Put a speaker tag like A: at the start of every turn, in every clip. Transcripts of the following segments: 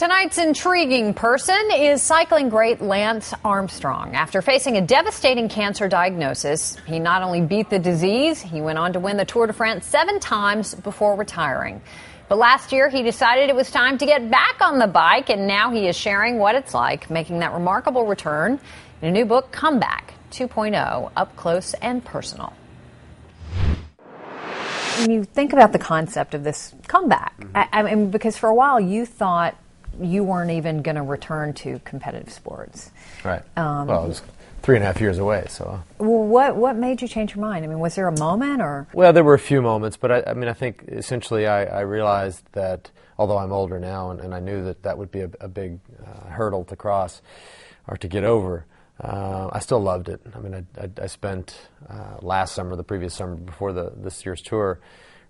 A: Tonight's intriguing person is cycling great Lance Armstrong. After facing a devastating cancer diagnosis, he not only beat the disease, he went on to win the Tour de France 7 times before retiring. But last year, he decided it was time to get back on the bike, and now he is sharing what it's like making that remarkable return in a new book, Comeback 2.0, Up Close and Personal. When you think about the concept of this comeback, I mean, because for a while you thought you weren't even going to return to competitive sports.
B: Right. Well, it was 3.5 years away, so.
A: Well, what made you change your mind? I mean, was there a moment or?
B: Well, there were a few moments, but I think essentially I realized that, although I'm older now, and I knew that would be a big hurdle to cross or to get over, I still loved it. I mean, I spent last summer, the previous summer before this year's tour,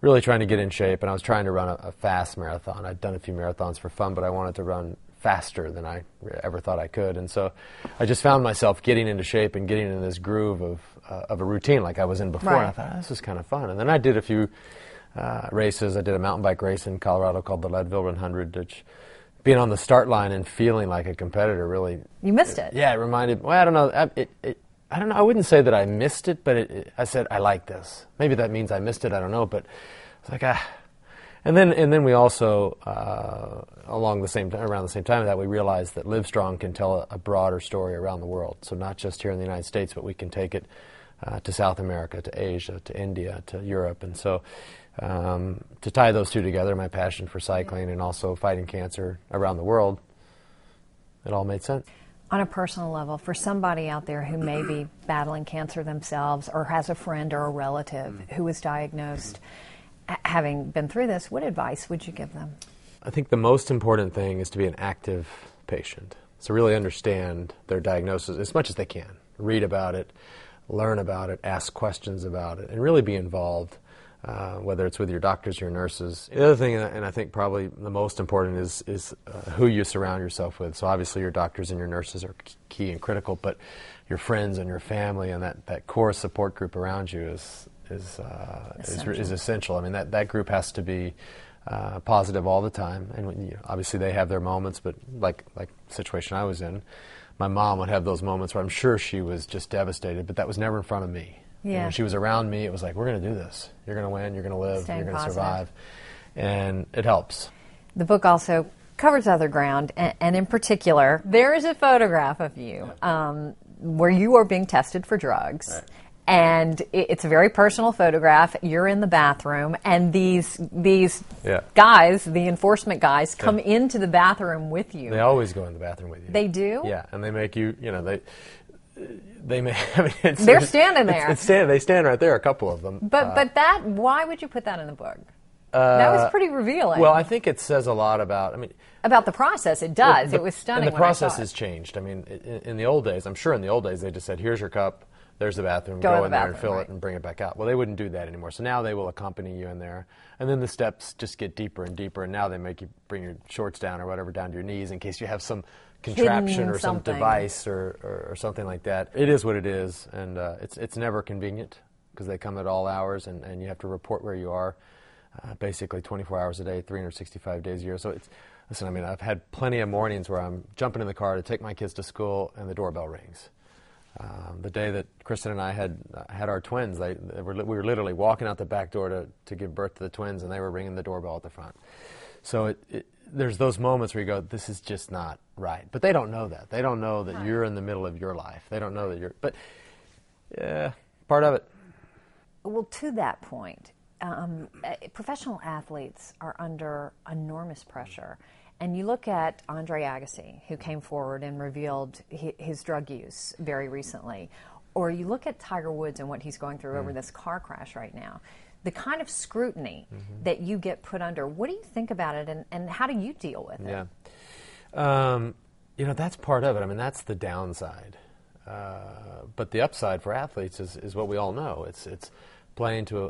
B: really trying to get in shape, and I was trying to run a fast marathon. I'd done a few marathons for fun, but I wanted to run faster than I ever thought I could. And so I just found myself getting into shape and getting in this groove of a routine like I was in before.
A: Right.
B: And I thought, this is kind of fun. And then I did a few races. I did a mountain bike race in Colorado called the Leadville 100, which being on the start line and feeling like a competitor really...
A: You missed it.
B: Yeah, it reminded... Well, I don't know. I don't know. I wouldn't say that I missed it, but I said, I like this. Maybe that means I missed it. I don't know. But it's like, And then we also, around the same time that we realized that Livestrong can tell a broader story around the world. So not just here in the United States, but we can take it to South America, to Asia, to India, to Europe. And so to tie those two together, my passion for cycling and also fighting cancer around the world, it all made sense.
A: On a personal level, for somebody out there who may be battling cancer themselves or has a friend or a relative who was diagnosed, having been through this, what advice would you give them?
B: I think the most important thing is to be an active patient. So really understand their diagnosis as much as they can. Read about it, learn about it, ask questions about it, and really be involved, whether it's with your doctors or your nurses. The other thing, and I think probably the most important, is who you surround yourself with. So obviously your doctors and your nurses are key and critical, but your friends and your family and that core support group around you is essential. I mean, that group has to be positive all the time, and obviously they have their moments. But like the situation I was in, my mom would have those moments where I'm sure she was just devastated, but that was never in front of me.
A: Yeah.
B: When she was around me, it was like, we're going to do this. You're going to win. You're going to live.
A: Staying
B: you're going to
A: positive.
B: survive, and it helps.
A: The book also covers other ground, and in particular, there is a photograph of you where you are being tested for drugs.
B: Right.
A: And it's a very personal photograph. You're in the bathroom, and these guys, the enforcement guys, come into the bathroom with you.
B: They always go in the bathroom with you.
A: They do?
B: Yeah, and they make you, they may. I mean,
A: they're standing there.
B: They stand right there, a couple of them.
A: But why would you put that in the book? That was pretty revealing.
B: Well, I think it says a lot about.
A: About the process. It does. It was stunning.
B: And the process has changed. I mean, in the old days, I'm sure in the old days they just said, "Here's your cup. There's the bathroom. Go in there and fill it and bring it back out." Well, they wouldn't do that anymore. So now they will accompany you in there, and then the steps just get deeper and deeper. And now they make you bring your shorts down or whatever down to your knees in case you have some contraption or some device or something like that. It is what it is, and it's never convenient because they come at all hours, and you have to report where you are, basically 24 hours a day, 365 days a year. So listen. I mean, I've had plenty of mornings where I'm jumping in the car to take my kids to school, and the doorbell rings. The day that Kristen and I had our twins, we were literally walking out the back door to give birth to the twins, and they were ringing the doorbell at the front. So there's those moments where you go, this is just not right. But they don't know that. They don't know that you're in the middle of your life. They don't know that you're... But, yeah, part of it.
A: Well, to that point, professional athletes are under enormous pressure. And you look at Andre Agassi, who came forward and revealed his drug use very recently, or you look at Tiger Woods and what he's going through over this car crash right now. The kind of scrutiny that you get put under, what do you think about it, and how do you deal with it?
B: Yeah. That's part of it. I mean, that's the downside. But the upside for athletes is what we all know. It's playing to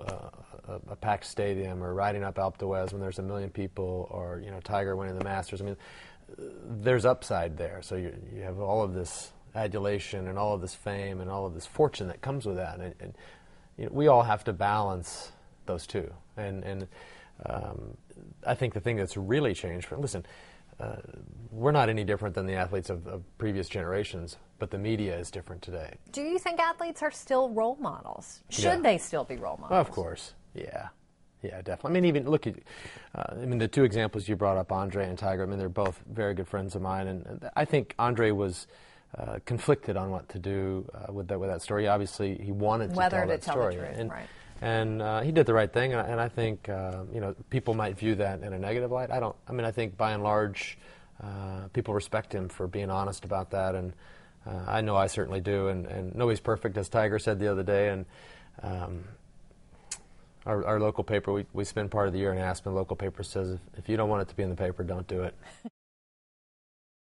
B: a packed stadium, or riding up Alpe d'Huez when there's 1 million people, or Tiger winning the Masters. I mean, there's upside there. So you have all of this adulation and all of this fame and all of this fortune that comes with that, and we all have to balance those two. And I think the thing that's really changed. Listen, we're not any different than the athletes of previous generations, but the media is different today.
A: Do you think athletes are still role models? Should they still be role models?
B: Well, of course, yeah. Yeah, definitely. I mean, even look at, the two examples you brought up, Andre and Tiger. I mean, they're both very good friends of mine, and I think Andre was conflicted on what to do with that story. Obviously, he wanted to tell that story,
A: the truth, right.
B: And he did the right thing. And I think people might view that in a negative light. I think by and large, people respect him for being honest about that, and I know I certainly do. And nobody's perfect, as Tiger said the other day, and. Our local paper, we spend part of the year in Aspen. The local paper says, if you don't want it to be in the paper, don't do it.